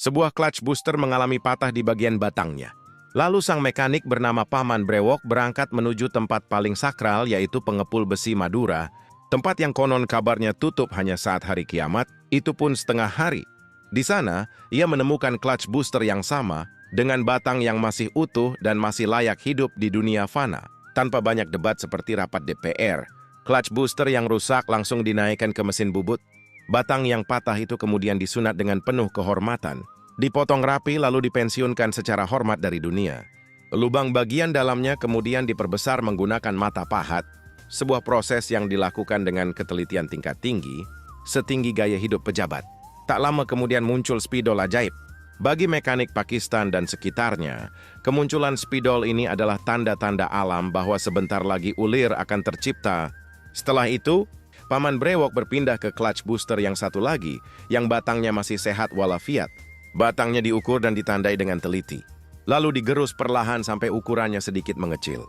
Sebuah clutch booster mengalami patah di bagian batangnya. Lalu sang mekanik bernama Paman Brewok berangkat menuju tempat paling sakral, yaitu pengepul besi Madura, tempat yang konon kabarnya tutup hanya saat hari kiamat, itu pun setengah hari. Di sana, ia menemukan clutch booster yang sama, dengan batang yang masih utuh dan masih layak hidup di dunia fana. Tanpa banyak debat seperti rapat DPR, clutch booster yang rusak langsung dinaikkan ke mesin bubut. Batang yang patah itu kemudian disunat dengan penuh kehormatan, dipotong rapi lalu dipensiunkan secara hormat dari dunia. Lubang bagian dalamnya kemudian diperbesar menggunakan mata pahat, sebuah proses yang dilakukan dengan ketelitian tingkat tinggi, setinggi gaya hidup pejabat. Tak lama kemudian muncul spidol ajaib. Bagi mekanik Pakistan dan sekitarnya, kemunculan spidol ini adalah tanda-tanda alam bahwa sebentar lagi ulir akan tercipta. Setelah itu, Paman Brewok berpindah ke clutch booster yang satu lagi, yang batangnya masih sehat walafiat. Batangnya diukur dan ditandai dengan teliti. Lalu digerus perlahan sampai ukurannya sedikit mengecil.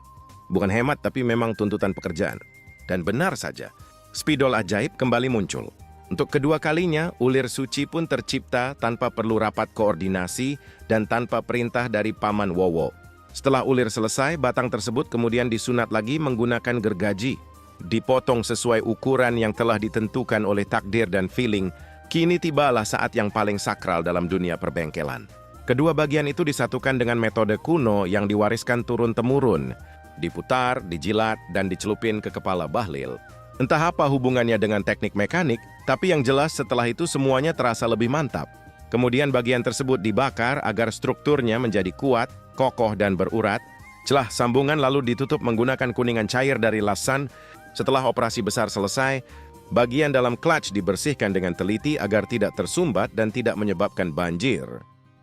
Bukan hemat, tapi memang tuntutan pekerjaan. Dan benar saja, spidol ajaib kembali muncul. Untuk kedua kalinya, ulir suci pun tercipta tanpa perlu rapat koordinasi dan tanpa perintah dari Paman Wowo. Setelah ulir selesai, batang tersebut kemudian disunat lagi menggunakan gergaji. Dipotong sesuai ukuran yang telah ditentukan oleh takdir dan feeling. Kini tibalah saat yang paling sakral dalam dunia perbengkelan. Kedua bagian itu disatukan dengan metode kuno yang diwariskan turun-temurun. Diputar, dijilat, dan dicelupin ke kepala Bahlil. Entah apa hubungannya dengan teknik mekanik, tapi yang jelas setelah itu semuanya terasa lebih mantap. Kemudian bagian tersebut dibakar agar strukturnya menjadi kuat, kokoh, dan berurat. Celah sambungan lalu ditutup menggunakan kuningan cair dari lasan. Setelah operasi besar selesai, bagian dalam clutch dibersihkan dengan teliti agar tidak tersumbat dan tidak menyebabkan banjir.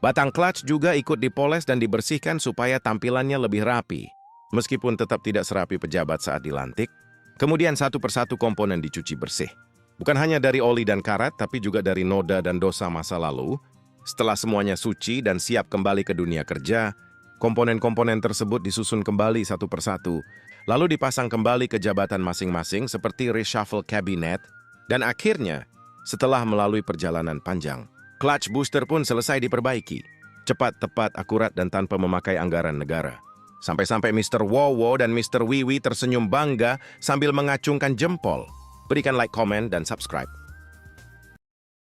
Batang clutch juga ikut dipoles dan dibersihkan supaya tampilannya lebih rapi. Meskipun tetap tidak serapi pejabat saat dilantik, kemudian satu persatu komponen dicuci bersih. Bukan hanya dari oli dan karat, tapi juga dari noda dan dosa masa lalu. Setelah semuanya suci dan siap kembali ke dunia kerja, komponen-komponen tersebut disusun kembali satu persatu, lalu dipasang kembali ke jabatan masing-masing seperti reshuffle kabinet, dan akhirnya, setelah melalui perjalanan panjang, clutch booster pun selesai diperbaiki. Cepat, tepat, akurat, dan tanpa memakai anggaran negara. Sampai-sampai Mr. Wowo dan Mr. Wiwi tersenyum bangga sambil mengacungkan jempol. Berikan like, komen, dan subscribe.